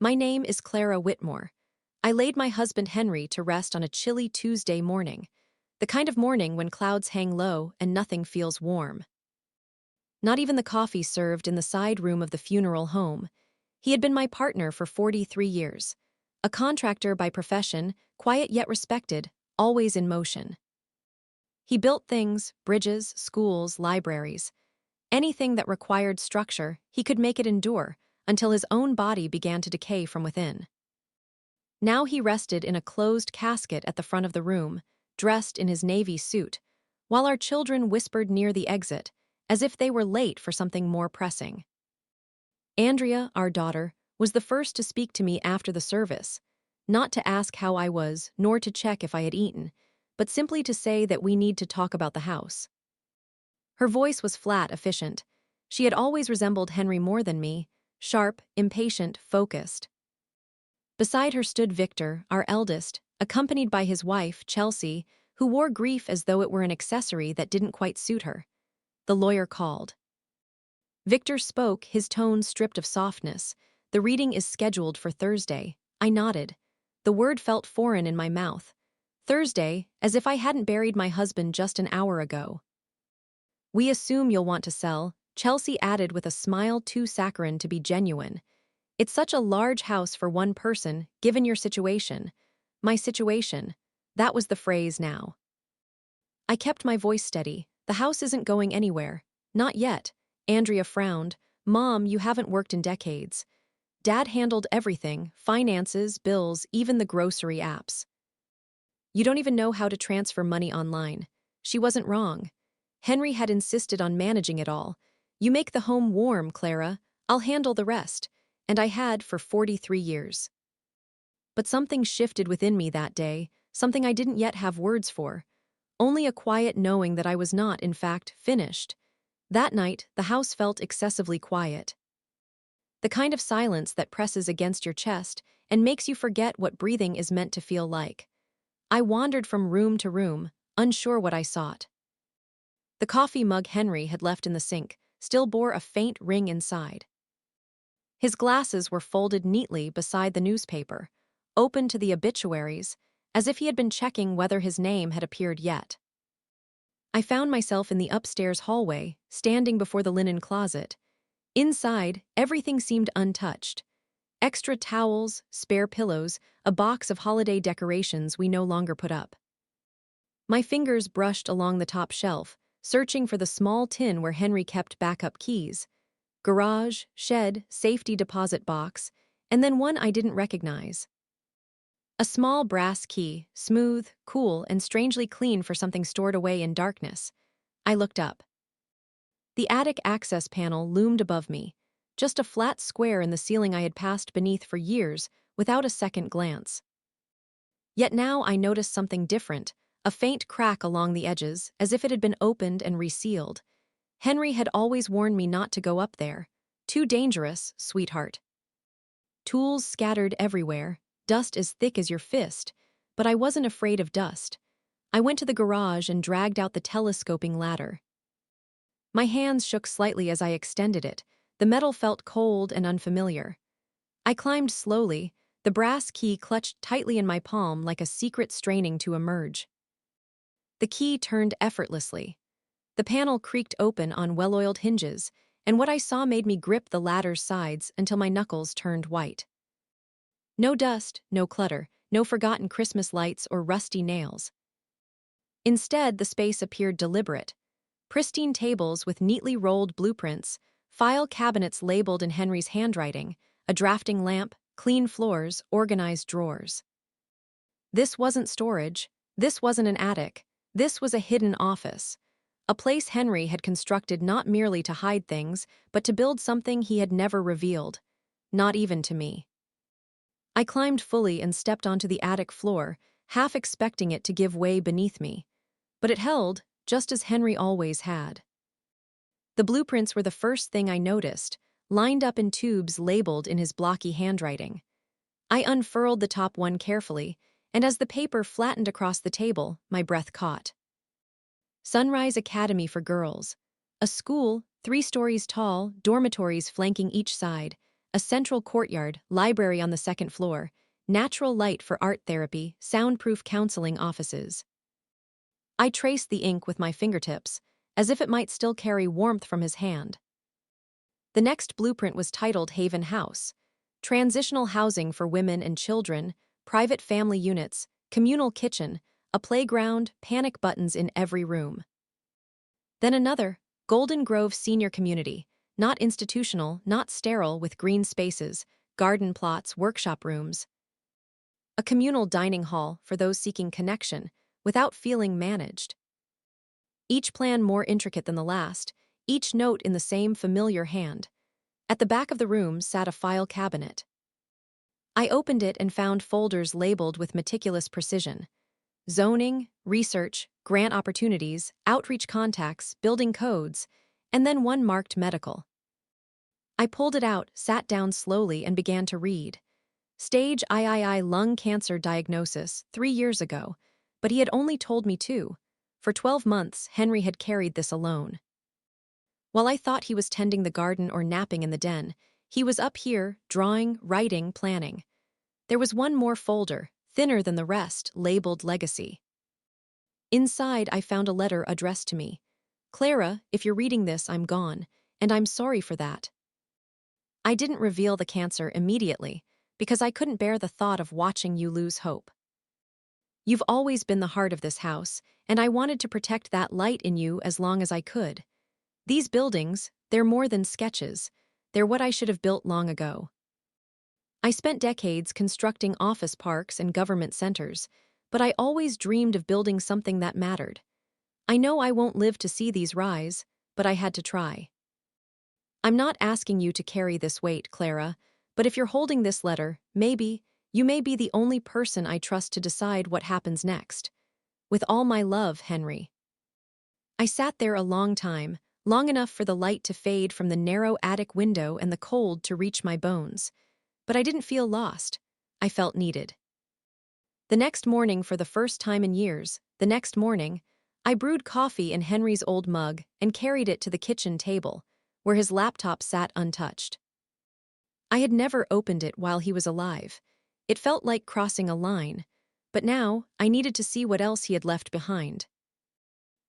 My name is Clara Whitmore. I laid my husband Henry to rest on a chilly Tuesday morning, the kind of morning when clouds hang low and nothing feels warm. Not even the coffee served in the side room of the funeral home. He had been my partner for 43 years. A contractor by profession, quiet yet respected, always in motion. He built things, bridges, schools, libraries. Anything that required structure, he could make it endure, until his own body began to decay from within. Now he rested in a closed casket at the front of the room, dressed in his navy suit, while our children whispered near the exit, as if they were late for something more pressing. Andrea, our daughter, was the first to speak to me after the service, not to ask how I was, nor to check if I had eaten, but simply to say that we need to talk about the house. Her voice was flat, efficient. She had always resembled Henry more than me, sharp, impatient, focused. Beside her stood Victor, our eldest, accompanied by his wife, Chelsea, who wore grief as though it were an accessory that didn't quite suit her. The lawyer called. Victor spoke, his tone stripped of softness. "The reading is scheduled for Thursday." I nodded. The word felt foreign in my mouth. Thursday, as if I hadn't buried my husband just an hour ago. "We assume you'll want to sell," Chelsea added with a smile too saccharine to be genuine. "It's such a large house for one person, given your situation." My situation. That was the phrase now. I kept my voice steady. "The house isn't going anywhere. Not yet." Andrea frowned. "Mom, you haven't worked in decades. Dad handled everything, finances, bills, even the grocery apps. You don't even know how to transfer money online." She wasn't wrong. Henry had insisted on managing it all. "You make the home warm, Clara. I'll handle the rest." And I had for 43 years. But something shifted within me that day, something I didn't yet have words for. Only a quiet knowing that I was not, in fact, finished. That night, the house felt excessively quiet. The kind of silence that presses against your chest and makes you forget what breathing is meant to feel like. I wandered from room to room, unsure what I sought. The coffee mug Henry had left in the sink still bore a faint ring inside. His glasses were folded neatly beside the newspaper, open to the obituaries, as if he had been checking whether his name had appeared yet. I found myself in the upstairs hallway, standing before the linen closet. Inside, everything seemed untouched. Extra towels, spare pillows, a box of holiday decorations we no longer put up. My fingers brushed along the top shelf, searching for the small tin where Henry kept backup keys. Garage, shed, safety deposit box, and then one I didn't recognize. A small brass key, smooth, cool, and strangely clean for something stored away in darkness. I looked up. The attic access panel loomed above me, just a flat square in the ceiling I had passed beneath for years without a second glance. Yet now I noticed something different, a faint crack along the edges, as if it had been opened and resealed. Henry had always warned me not to go up there. "Too dangerous, sweetheart." Tools scattered everywhere, dust as thick as your fist, but I wasn't afraid of dust. I went to the garage and dragged out the telescoping ladder. My hands shook slightly as I extended it. The metal felt cold and unfamiliar. I climbed slowly, the brass key clutched tightly in my palm like a secret straining to emerge. The key turned effortlessly. The panel creaked open on well-oiled hinges, and what I saw made me grip the ladder's sides until my knuckles turned white. No dust, no clutter, no forgotten Christmas lights or rusty nails. Instead, the space appeared deliberate. Pristine tables with neatly rolled blueprints, file cabinets labeled in Henry's handwriting, a drafting lamp, clean floors, organized drawers. This wasn't storage. This wasn't an attic. This was a hidden office. A place Henry had constructed not merely to hide things, but to build something he had never revealed. Not even to me. I climbed fully and stepped onto the attic floor, half expecting it to give way beneath me. But it held, just as Henry always had. The blueprints were the first thing I noticed, lined up in tubes labeled in his blocky handwriting. I unfurled the top one carefully, and as the paper flattened across the table, my breath caught. Sunrise Academy for Girls. A school, 3 stories tall, dormitories flanking each side, a central courtyard, library on the second floor, natural light for art therapy, soundproof counseling offices. I traced the ink with my fingertips, as if it might still carry warmth from his hand. The next blueprint was titled Haven House: transitional housing for women and children, private family units, communal kitchen, a playground, panic buttons in every room. Then another, Golden Grove Senior Community, not institutional, not sterile, with green spaces, garden plots, workshop rooms. A communal dining hall for those seeking connection, without feeling managed. Each plan more intricate than the last, each note in the same familiar hand. At the back of the room sat a file cabinet. I opened it and found folders labeled with meticulous precision. Zoning, research, grant opportunities, outreach contacts, building codes, and then one marked medical. I pulled it out, sat down slowly, and began to read. Stage III lung cancer diagnosis, 3 years ago, but he had only told me 2. For 12 months, Henry had carried this alone. While I thought he was tending the garden or napping in the den, he was up here, drawing, writing, planning. There was one more folder, thinner than the rest, labeled Legacy. Inside, I found a letter addressed to me. Clara, if you're reading this, I'm gone, and I'm sorry for that. I didn't reveal the cancer immediately, because I couldn't bear the thought of watching you lose hope. You've always been the heart of this house, and I wanted to protect that light in you as long as I could. These buildings, they're more than sketches. They're what I should have built long ago. I spent decades constructing office parks and government centers, but I always dreamed of building something that mattered. I know I won't live to see these rise, but I had to try. I'm not asking you to carry this weight, Clara, but if you're holding this letter, you may be the only person I trust to decide what happens next. With all my love, Henry. I sat there a long time, long enough for the light to fade from the narrow attic window and the cold to reach my bones. But I didn't feel lost. I felt needed. The next morning, for the first time in years, I brewed coffee in Henry's old mug and carried it to the kitchen table, where his laptop sat untouched. I had never opened it while he was alive. It felt like crossing a line, but now I needed to see what else he had left behind.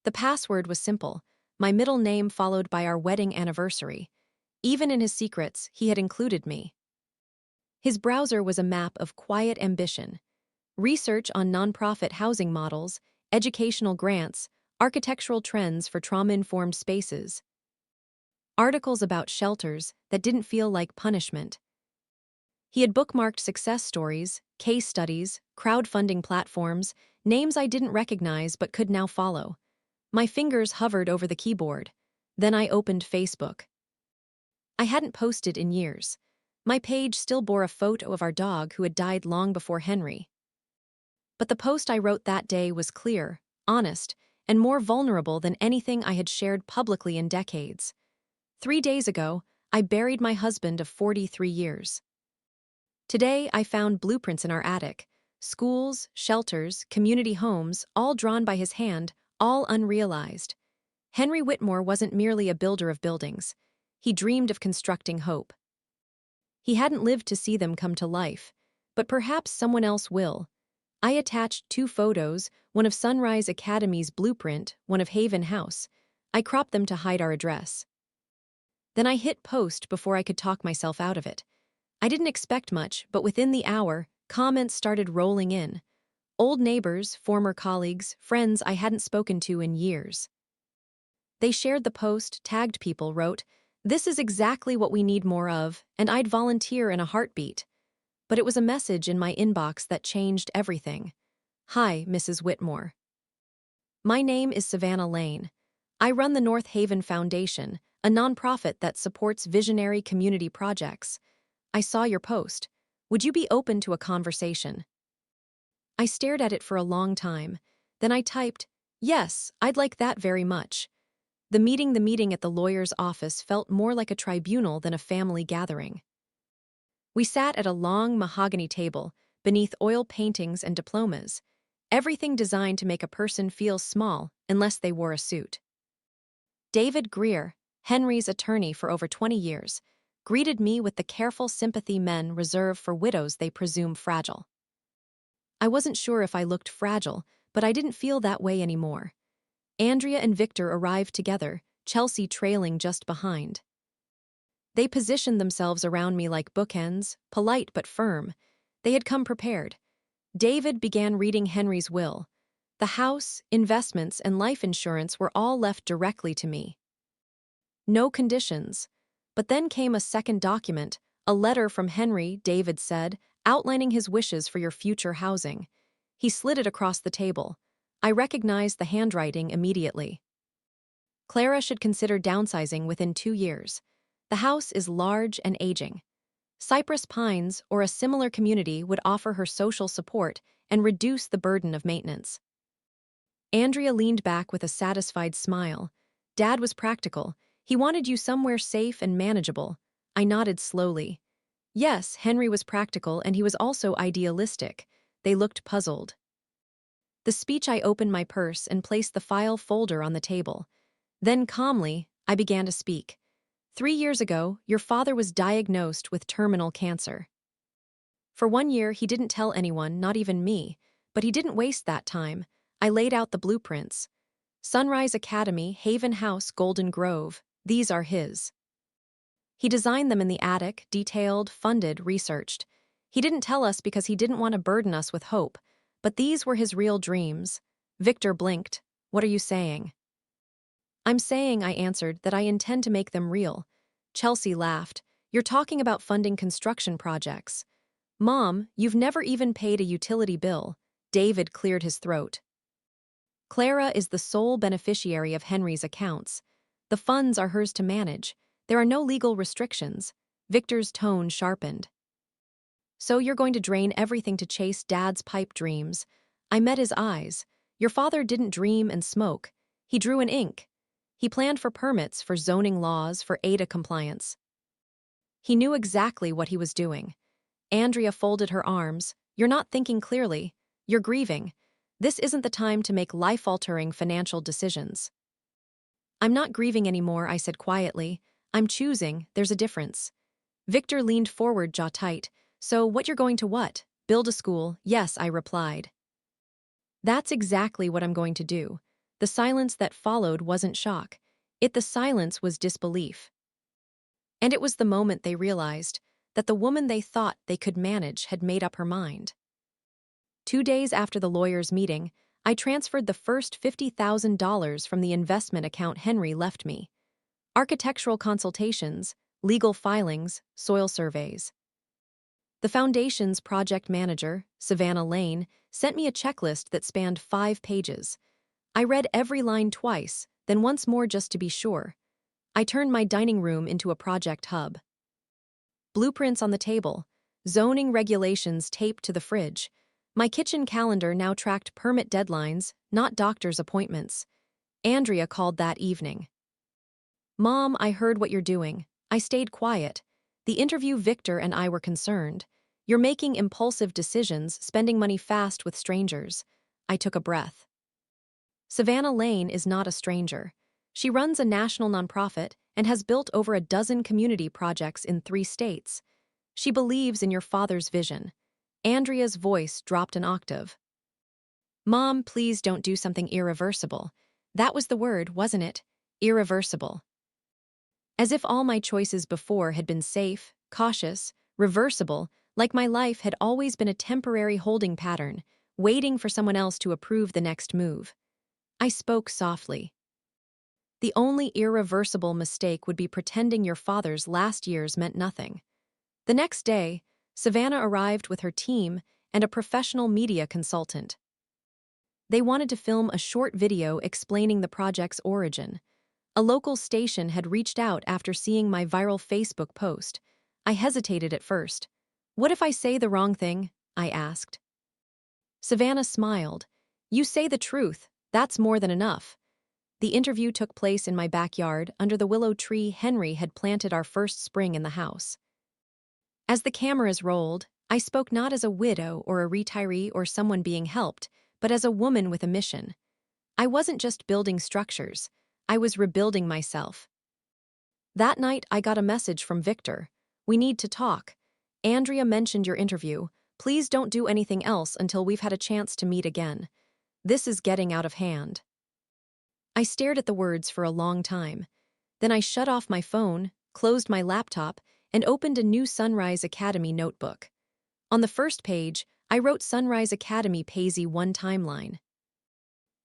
The password was simple, my middle name followed by our wedding anniversary. Even in his secrets, he had included me. His browser was a map of quiet ambition. Research on nonprofit housing models, educational grants, architectural trends for trauma-informed spaces. Articles about shelters that didn't feel like punishment. He had bookmarked success stories, case studies, crowdfunding platforms, names I didn't recognize but could now follow. My fingers hovered over the keyboard. Then I opened Facebook. I hadn't posted in years. My page still bore a photo of our dog who had died long before Henry. But the post I wrote that day was clear, honest, and more vulnerable than anything I had shared publicly in decades. 3 days ago, I buried my husband of 43 years. Today, I found blueprints in our attic. Schools, shelters, community homes, all drawn by his hand, all unrealized. Henry Whitmore wasn't merely a builder of buildings. He dreamed of constructing hope. He hadn't lived to see them come to life, but perhaps someone else will. I attached 2 photos, one of Sunrise Academy's blueprint, one of Haven House. I cropped them to hide our address. Then I hit post before I could talk myself out of it. I didn't expect much, but within the hour, comments started rolling in. Old neighbors, former colleagues, friends I hadn't spoken to in years. They shared the post, tagged people, wrote, "This is exactly what we need more of, and I'd volunteer in a heartbeat." But it was a message in my inbox that changed everything. "Hi, Mrs. Whitmore. My name is Savannah Lane. I run the North Haven Foundation, a nonprofit that supports visionary community projects. I saw your post. Would you be open to a conversation?" I stared at it for a long time. Then I typed, "Yes, I'd like that very much." The meeting at the lawyer's office felt more like a tribunal than a family gathering. We sat at a long mahogany table, beneath oil paintings and diplomas, everything designed to make a person feel small unless they wore a suit. David Greer, Henry's attorney for over 20 years, greeted me with the careful sympathy men reserve for widows they presume fragile. I wasn't sure if I looked fragile, but I didn't feel that way anymore. Andrea and Victor arrived together, Chelsea trailing just behind. They positioned themselves around me like bookends, polite but firm. They had come prepared. David began reading Henry's will. The house, investments, and life insurance were all left directly to me. No conditions. But then came a second document, a letter from Henry, David said, outlining his wishes for your future housing. He slid it across the table. I recognized the handwriting immediately. Clara should consider downsizing within 2 years. The house is large and aging. Cypress Pines or a similar community would offer her social support and reduce the burden of maintenance. Andrea leaned back with a satisfied smile. Dad was practical. He wanted you somewhere safe and manageable. I nodded slowly. Yes, Henry was practical and he was also idealistic. They looked puzzled. The speech I opened my purse and placed the file folder on the table. Then calmly, I began to speak. 3 years ago, your father was diagnosed with terminal cancer. For 1 year, he didn't tell anyone, not even me, but he didn't waste that time. I laid out the blueprints. Sunrise Academy, Haven House, Golden Grove, these are his. He designed them in the attic, detailed, funded, researched. He didn't tell us because he didn't want to burden us with hope, but these were his real dreams. Victor blinked. What are you saying? I'm saying, I answered, that I intend to make them real. Chelsea laughed. You're talking about funding construction projects. Mom, you've never even paid a utility bill. David cleared his throat. Clara is the sole beneficiary of Henry's accounts. The funds are hers to manage. There are no legal restrictions. Victor's tone sharpened. So you're going to drain everything to chase Dad's pipe dreams. I met his eyes. Your father didn't dream and smoke. He drew in ink. He planned for permits, for zoning laws, for ADA compliance. He knew exactly what he was doing. Andrea folded her arms. You're not thinking clearly. You're grieving. This isn't the time to make life-altering financial decisions. I'm not grieving anymore, I said quietly. I'm choosing, there's a difference. Victor leaned forward, jaw tight. So what you're going to what? Build a school? Yes, I replied. That's exactly what I'm going to do. The silence that followed wasn't shock. The silence was disbelief. And it was the moment they realized that the woman they thought they could manage had made up her mind. 2 days after the lawyers' meeting, I transferred the first $50,000 from the investment account Henry left me. Architectural consultations, legal filings, soil surveys. The foundation's project manager, Savannah Lane, sent me a checklist that spanned 5 pages. I read every line twice, then once more just to be sure. I turned my dining room into a project hub. Blueprints on the table, zoning regulations taped to the fridge. My kitchen calendar now tracked permit deadlines, not doctor's appointments. Andrea called that evening. Mom, I heard what you're doing. I stayed quiet. The interview Victor and I were concerned. You're making impulsive decisions, spending money fast with strangers. I took a breath. Savannah Lane is not a stranger. She runs a national nonprofit and has built over a dozen community projects in 3 states. She believes in your father's vision. Andrea's voice dropped an octave. Mom, please don't do something irreversible. That was the word, wasn't it? Irreversible. As if all my choices before had been safe, cautious, reversible, like my life had always been a temporary holding pattern, waiting for someone else to approve the next move. I spoke softly. The only irreversible mistake would be pretending your father's last years meant nothing. The next day, Savannah arrived with her team and a professional media consultant. They wanted to film a short video explaining the project's origin. A local station had reached out after seeing my viral Facebook post. I hesitated at first. What if I say the wrong thing? I asked. Savannah smiled. You say the truth. That's more than enough. The interview took place in my backyard under the willow tree Henry had planted our first spring in the house. As the cameras rolled, I spoke not as a widow or a retiree or someone being helped, but as a woman with a mission. I wasn't just building structures. I was rebuilding myself. That night, I got a message from Victor. We need to talk. Andrea mentioned your interview. Please don't do anything else until we've had a chance to meet again. This is getting out of hand. I stared at the words for a long time. Then I shut off my phone, closed my laptop, and opened a new Sunrise Academy notebook. On the first page, I wrote Sunrise Academy Paisy 1 timeline.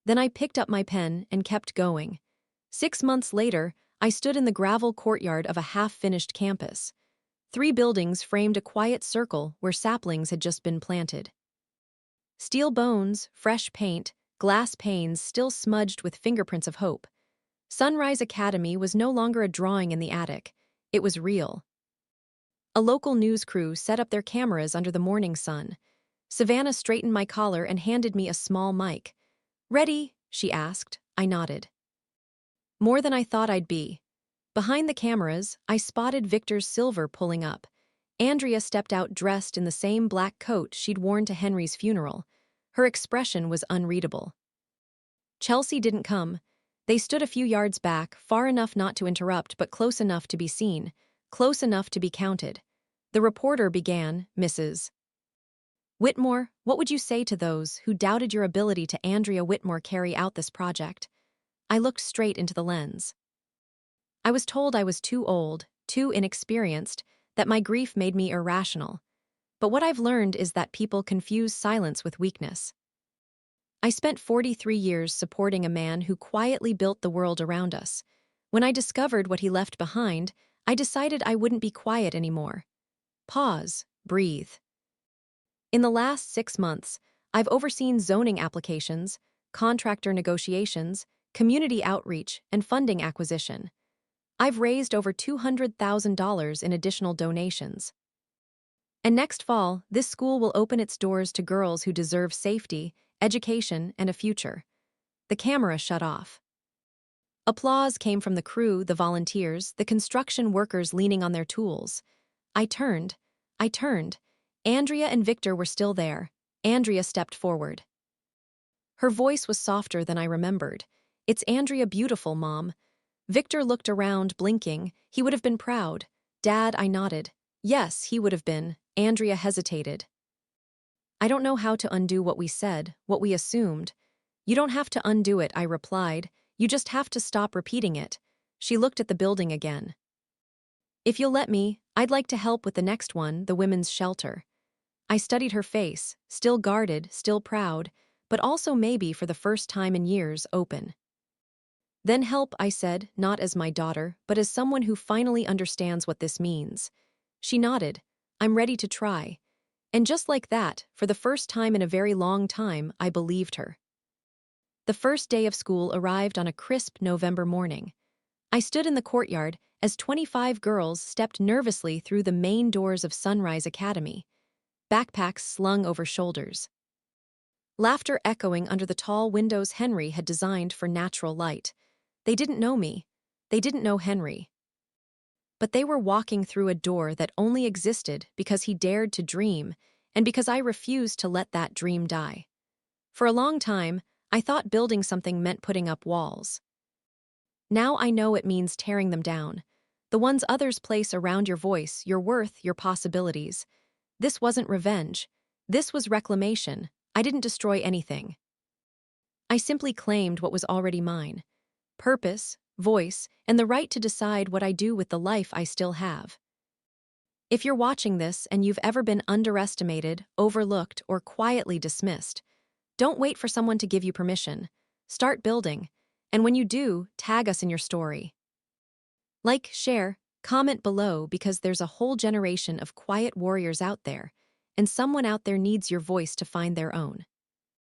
Then I picked up my pen and kept going. 6 months later, I stood in the gravel courtyard of a half-finished campus. 3 buildings framed a quiet circle where saplings had just been planted. Steel bones, fresh paint, glass panes still smudged with fingerprints of hope. Sunrise Academy was no longer a drawing in the attic. It was real. A local news crew set up their cameras under the morning sun. Savannah straightened my collar and handed me a small mic. "Ready?" she asked. I nodded. More than I thought I'd be. Behind the cameras, I spotted Victor's Silver pulling up. Andrea stepped out dressed in the same black coat she'd worn to Henry's funeral. Her expression was unreadable. Chelsea didn't come. They stood a few yards back, far enough not to interrupt but close enough to be seen, close enough to be counted. The reporter began, "Mrs. Whitmore, what would you say to those who doubted your ability to Andrea Whitmore carry out this project?" I looked straight into the lens. I was told I was too old, too inexperienced, that my grief made me irrational. But what I've learned is that people confuse silence with weakness. I spent 43 years supporting a man who quietly built the world around us. When I discovered what he left behind, I decided I wouldn't be quiet anymore. Pause, breathe. In the last 6 months, I've overseen zoning applications, contractor negotiations, community outreach, and funding acquisition. I've raised over $200,000 in additional donations. And next fall, this school will open its doors to girls who deserve safety, education, and a future. The camera shut off. Applause came from the crew, the volunteers, the construction workers leaning on their tools. I turned. Andrea and Victor were still there. Andrea stepped forward. Her voice was softer than I remembered. "It's Andrea beautiful, Mom." Victor looked around, blinking. He would have been proud. "Dad," I nodded. "Yes, he would have been." Andrea hesitated. "I don't know how to undo what we said, what we assumed." "You don't have to undo it," I replied. "You just have to stop repeating it." She looked at the building again. "If you'll let me, I'd like to help with the next one, the women's shelter." I studied her face, still guarded, still proud, but also maybe for the first time in years open. "Then help," I said, not as my daughter, but as someone who finally understands what this means. She nodded. "I'm ready to try." And just like that, for the first time in a very long time, I believed her. The first day of school arrived on a crisp November morning. I stood in the courtyard as 25 girls stepped nervously through the main doors of Sunrise Academy, backpacks slung over shoulders. Laughter echoing under the tall windows Henry had designed for natural light. They didn't know me. They didn't know Henry. But they were walking through a door that only existed because he dared to dream, and because I refused to let that dream die. For a long time, I thought building something meant putting up walls. Now I know it means tearing them down. The ones others place around your voice, your worth, your possibilities. This wasn't revenge. This was reclamation. I didn't destroy anything. I simply claimed what was already mine. Purpose, voice, and the right to decide what I do with the life I still have. If you're watching this and you've ever been underestimated, overlooked, or quietly dismissed, don't wait for someone to give you permission. Start building. And when you do, tag us in your story. Like, share, comment below because there's a whole generation of quiet warriors out there, and someone out there needs your voice to find their own.